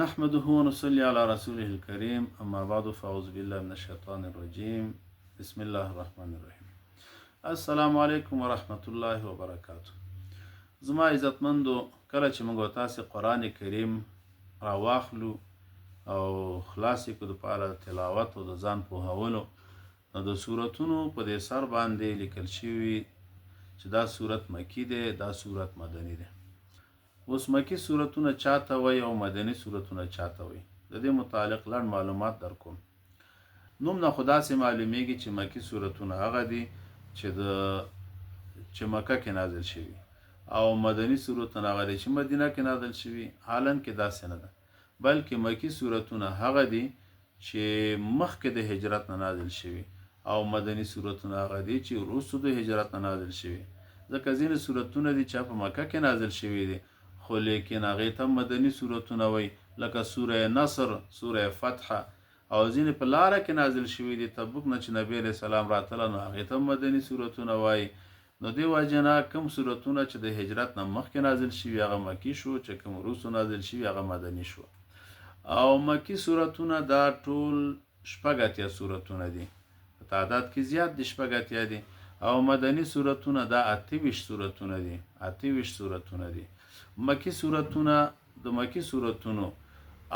نحمده ونصلي على رسوله الكريم اما بعد فاعوذ بالله من الشيطان الرجيم بسم الله الرحمن الرحيم. السلام علیکم ورحمت الله وبرکاته. زما عزتمندو، کله چې موږ تاسو قرآن کریم راواخلو او خلاص کړو دپاره تلاوت او د ځان پوهولو، نو د سورتونو په دې سر باندې لیکل شوي چې دا سورت مکی دی، دا سورت مدني دی. اوس مکی سورتونه چاته وي او مدني سورتونه چاته وي، د دې متعلق لنډ معلومات در کوم. نوم نه خو داسې معلومیږي چې مکی سورتونه هغه دي چې مکه کې نازل شوي، او مدني سورتونه هغه دي چې مدینه کې نازل شوي. حالا کې داسې نه ده، بلکې مکی سورتونه هغه دي چې مخکې د هجرت نه نازل شوي، او مدني سورتونه هغه دي چې وروسته د هجرت نه نازل شوي. ځکه ځینې سورتونه دي چې په مکه کې نازل شوي دي، خو لیکن هغې ته مدني سورتونه وایي، لکه سوره نصر، سوره فتح، او ځینې په لاره کې نازل شوي دي. تبوک نه چې نبی علیه السلام راتله، نو هغې ته مدني سورتونه وایي. نو دې وجې نه کوم سورتونه چې د هجرت نه مخکې نازل شوي هغه مکي شو، چې کوم وروسته نازل شوي هغه مدني شو. او مکی سورتونه دا ټول شپږ اتیا سورتونه دي، په تعداد کې زیات دي، شپږ اتیا دي. او مدني سورتونه دا 28 سورتونه دي، 28 سورتونه دي. مکی سورتونه، د مکی سورتونو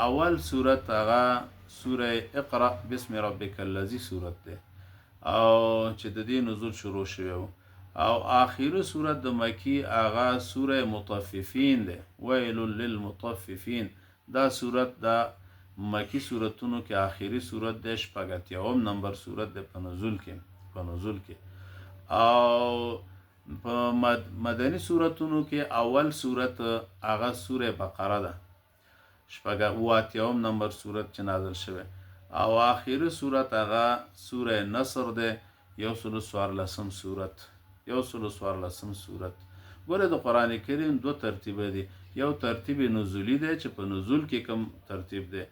اول سورت هغه سوره اقرأ بسم ربک الذی سورت ده، او چې د دې نزول شروع شوی، او آخري سورت د مکی هغه سوره مطففین ده، ویل للمطففین. دا سورت دا مکی سورتونو کې آخري سورت ده، شپږ اتیاوم نمبر سورت ده په نزول کې. او په مدني سورتونو کې اول سورت هغه سوره بقره ده، شپږ اتیاوم نمبر سورت چې نازل شوی. او آخري سورت هغه سوره نصر ده، 114 سورت. ګوره د قرآن کریم دو ترتیبه دي، یو ترتیب نزولی دی چې په نزول کې کم ترتیب دی،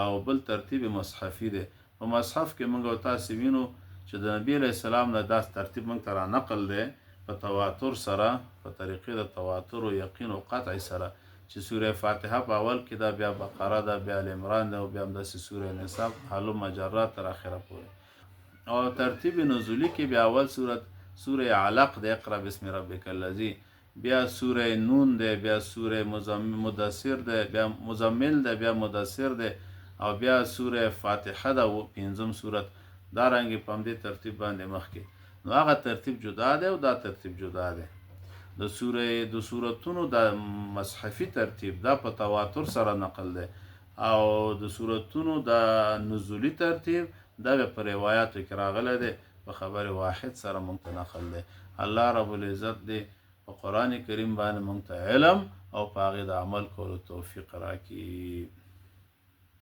او بل ترتیب مصحفي دی. په مصحف کې موږ تاسو وینو چې د نبی علیه السلام نه داس ترتیب موږ ته را نقل دی په تواتر سره، په طریقې د تواتر او یقین او قطع سره، چې سوره فاتحه په اول کې ده، بیا بقره ده، بیا ال عمران ده، او بیا همداسې سوره نساء هلم جرا تر اخره پورې. او ترتیب نزولی کې بیا اول سوره علق ده، اقرأ بسم ربک الذی، بیا سوره نون ده، بیا سوره مدثر ده، بیا مزمل ده، بیا مدثر ده، او بیا سوره فاتحه ده، او پنځم سورت. دا رنګې په همدې ترتیب باندې مخکې. نو هغه ترتیب جدا ده او دا ترتیب جدا ده. د سورتونو د مصحفي ترتیب دا په تواتر سره نقل ده، او د سورتونو د نزولی ترتیب دا په روایاتو کې راغلی ده، په خبر واحد سره مونږ ته نقل ده. الله رب العزت دې په قرآن کریم باندې مونږ ته علم او په هغې د عمل کولو توفیق راکړي.